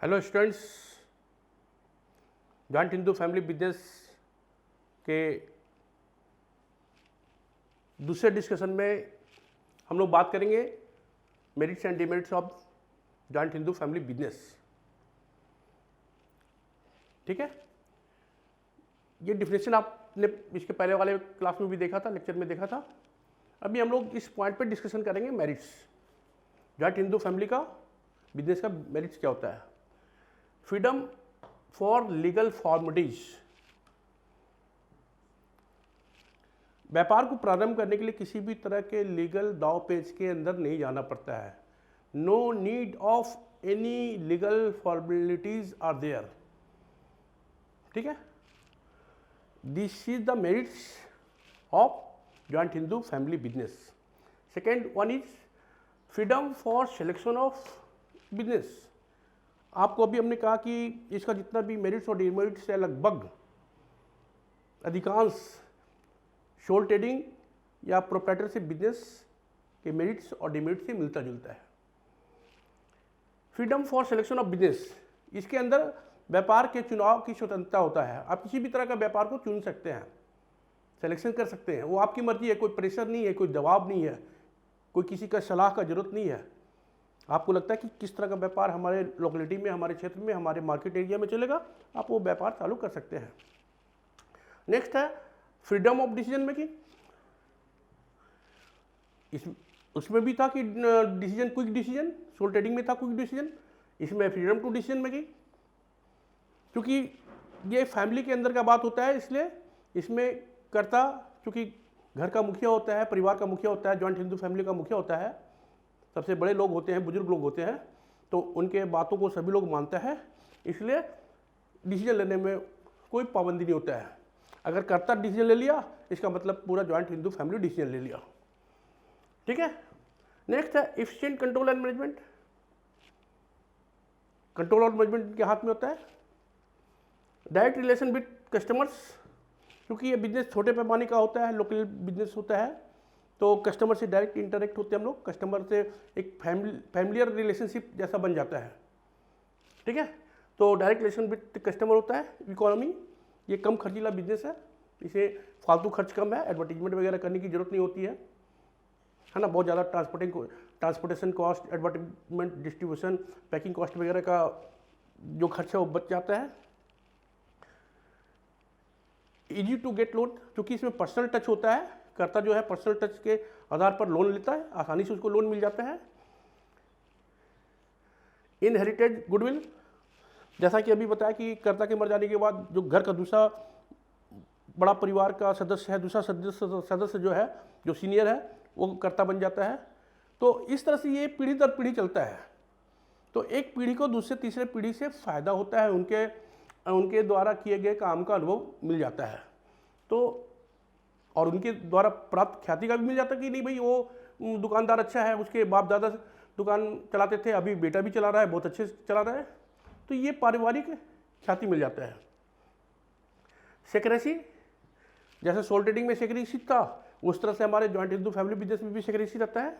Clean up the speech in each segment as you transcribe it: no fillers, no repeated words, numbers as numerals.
Hello students, joint Hindu family business के दूसरे discussion में हम लोग बात करेंगे merits and demerits of joint Hindu family business. ठीक है, ये डिफिनेशन आपने इसके पहले वाले क्लास में भी देखा था, लेक्चर में देखा था। अभी हम लोग इस पॉइंट पे डिस्कशन करेंगे मेरिट्स। जॉइंट हिंदू फैमिली का बिजनेस का मेरिट्स क्या होता है। फ्रीडम फॉर लीगल फॉर्मेलिटीज, व्यापार को प्रारंभ करने के लिए किसी भी तरह के लीगल दाव पेच के अंदर नहीं जाना पड़ता है। No need of any legal formalities are there. ठीक है, this is the merits of joint Hindu family business. Second one is freedom for selection of business. आपको अभी हमने कहा कि इसका जितना भी मेरिट्स और डिमेरिट्स है, लगभग अधिकांश शोल ट्रेडिंग या प्रोप्राइटरशिप बिजनेस के मेरिट्स और डिमेरिट्स से मिलता जुलता है। Freedom for selection of business, इसके अंदर व्यापार के चुनाव की स्वतंत्रता होता है। आप किसी भी तरह का व्यापार को चुन सकते हैं, सिलेक्शन कर सकते हैं, वो आपकी मर्जी है। कोई प्रेशर नहीं है, कोई दबाव नहीं है, कोई किसी का सलाह का जरूरत नहीं है। आपको लगता है कि किस तरह का व्यापार हमारे लोकेलिटी में, हमारे क्षेत्र में, हमारे मार्केट एरिया में चलेगा, आप वो व्यापार चालू कर सकते हैं। नेक्स्ट है फ्रीडम ऑफ डिसीजन मेकिंग। उसमें भी था कि decision, quick decision, sole trading में था क्विक डिसीजन, इसमें फ्रीडम टू डिसीजन मेकिंग। क्योंकि ये फैमिली के अंदर का बात होता है, इसलिए इसमें कर्ता, क्योंकि घर का मुखिया होता है, परिवार का मुखिया होता है, जॉइंट हिंदू फैमिली का मुखिया होता है, सबसे बड़े लोग होते हैं, बुजुर्ग लोग होते हैं, तो उनके बातों को सभी लोग मानते हैं। इसलिए डिसीजन लेने में कोई पाबंदी नहीं होता है। अगर कर्ता डिसीजन ले लिया, इसका मतलब पूरा जॉइंट हिंदू फैमिली डिसीजन ले लिया। ठीक है, नेक्स्ट है efficient control and management. Control और मैनेजमेंट के हाथ में होता है। डायरेक्ट रिलेशन विद कस्टमर्स, क्योंकि ये बिजनेस छोटे पैमाने का होता है, लोकल बिजनेस होता है, तो कस्टमर से डायरेक्ट इंटरेक्ट होते हैं हम लोग। कस्टमर से एक फैमिलियर रिलेशनशिप जैसा बन जाता है। ठीक है, तो डायरेक्ट रिलेशन विद कस्टमर होता है। इकोनॉमी, ये कम खर्चीला बिजनेस है, इसे फालतू खर्च कम है, एडवर्टीजमेंट वगैरह करने की जरूरत नहीं होती है ना। बहुत ज़्यादा transportation cost, advertisement, distribution, packing cost वगैरह का जो खर्चा वो बच जाता है। इजी टू गेट लोन, क्योंकि इसमें पर्सनल टच होता है। कर्ता जो है पर्सनल टच के आधार पर लोन लेता है, आसानी से उसको लोन मिल जाता है। इनहेरिटेड गुडविल, जैसा कि अभी बताया कि कर्ता के मर जाने के बाद जो घर का दूसरा बड़ा परिवार का सदस्य है, दूसरा सदस्य जो है, जो सीनियर है, वो कर्ता बन जाता है। तो इस तरह से ये पीढ़ी दर पीढ़ी चलता है। तो एक पीढ़ी को दूसरे तीसरे पीढ़ी से फायदा होता है, उनके द्वारा किए गए काम का अनुभव मिल जाता है। तो और उनके द्वारा प्राप्त ख्याति का भी मिल जाता है कि नहीं भाई, वो दुकानदार अच्छा है, उसके बाप दादा दुकान चलाते थे, अभी बेटा भी चला रहा है, बहुत अच्छे से चला रहा है, तो ये पारिवारिक ख्याति मिल जाता है। सेक्रेसी, जैसे सोल ट्रेडिंग में सेक्रेसी था, उस तरह से हमारे जॉइंट हिंदू फैमिली बिजनेस में भी सेक्रेसी रहता है।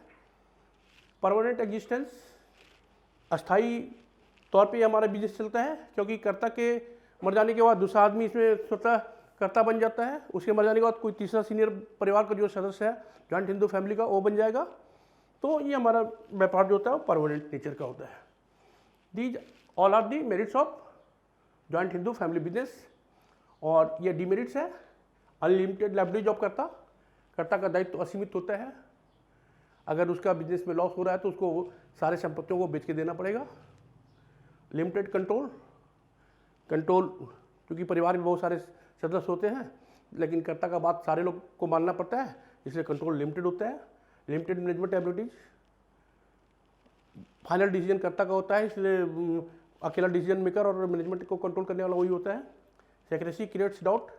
परमानेंट एग्जिस्टेंस, अस्थाई तौर पे हमारा बिजनेस चलता है, क्योंकि कर्ता के मर जाने के बाद दूसरा आदमी इसमें स्वतः कर्ता बन जाता है। उसके मर जाने के बाद कोई तीसरा सीनियर परिवार का जो सदस्य है जॉइंट हिंदू फैमिली का, वो बन जाएगा। तो ये हमारा व्यापार जो होता है वो परमानेंट नेचर का होता है। These all are the merits of joint Hindu family business. और ये डिमेरिट्स है, अनलिमिटेड लाइबिलिटी ऑफ कर्ता का दायित्व असीमित होता है। अगर उसका बिजनेस में लॉस हो रहा है तो उसको सारे संपत्तियों को बेच के देना पड़ेगा। लिमिटेड कंट्रोल, क्योंकि परिवार में बहुत सारे सदस्य होते हैं, लेकिन कर्ता का बात सारे लोग को मानना पड़ता है, इसलिए कंट्रोल लिमिटेड होता है। Limited management abilities, final decision कर्ता का होता है, इसलिए अकेला डिसीजन मेकर और मैनेजमेंट को कंट्रोल करने वाला वही होता है। सेक्रेसी क्रिएट्स डाउट,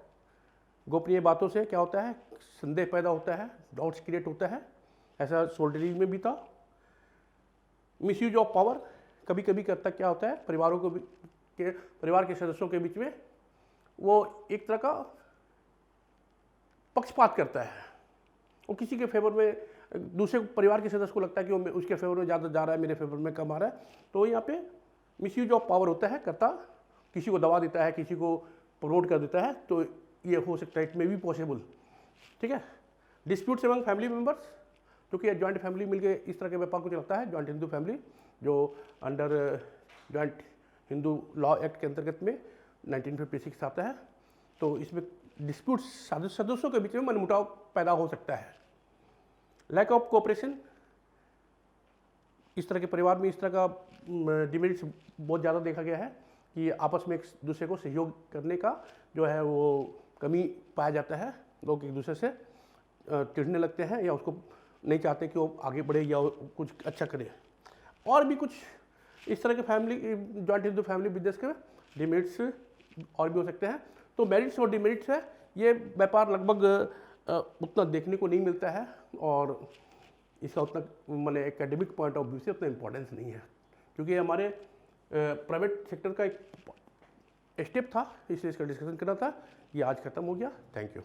गोपनीय बातों से क्या होता है, संदेह पैदा होता है, डाउट्स क्रिएट होता है, ऐसा सोल ट्रेडिंग में भी था। मिसयूज ऑफ पावर, कभी कभी कर्ता क्या होता है, परिवार के सदस्यों के बीच में वो एक तरह का पक्षपात करता है। वो किसी के फेवर में, दूसरे परिवार के सदस्य को लगता है कि वो उसके फेवर में ज़्यादा जा रहा है, मेरे फेवर में कम आ रहा है, तो यहाँ पे मिसयूज ऑफ पावर होता है, कर्ता किसी को दबा देता है, किसी को प्रमोट कर देता है, तो ये हो सकता है, इट मे बी पॉसिबल। ठीक है। डिस्प्यूट्स एमंग फैमिली मेंबर्स, क्योंकि जॉइंट फैमिली मिलकर इस तरह के व्यापार को चलाता है, जॉइंट हिंदू फैमिली जो under joint Hindu law act के अंतर्गत में 1956 आता है। तो इसमें डिस्प्यूट्स सदस्यों के बीच में मनमुटाव पैदा हो सकता है। लैक ऑफ कोऑपरेशन, इस तरह के परिवार में इस तरह का डिमेरिट्स बहुत ज़्यादा देखा गया है कि आपस में एक दूसरे को सहयोग करने का जो है वो कमी पाया जाता है। लोग एक दूसरे से चिढ़ने लगते हैं या उसको नहीं चाहते कि वो आगे बढ़े या कुछ अच्छा करे। और भी कुछ इस तरह के family joint Hindu family business के डिमेरिट्स और भी हो सकते हैं। तो मेरिट्स और डिमेरिट्स है, ये व्यापार लगभग उतना देखने को नहीं मिलता है और इसका उतना मैंने एकेडमिक पॉइंट ऑफ व्यू से उतना इम्पोर्टेंस नहीं है, क्योंकि हमारे प्राइवेट सेक्टर का एक स्टेप था, इसलिए इसका डिस्कशन करना था। ये आज खत्म हो गया। Thank you.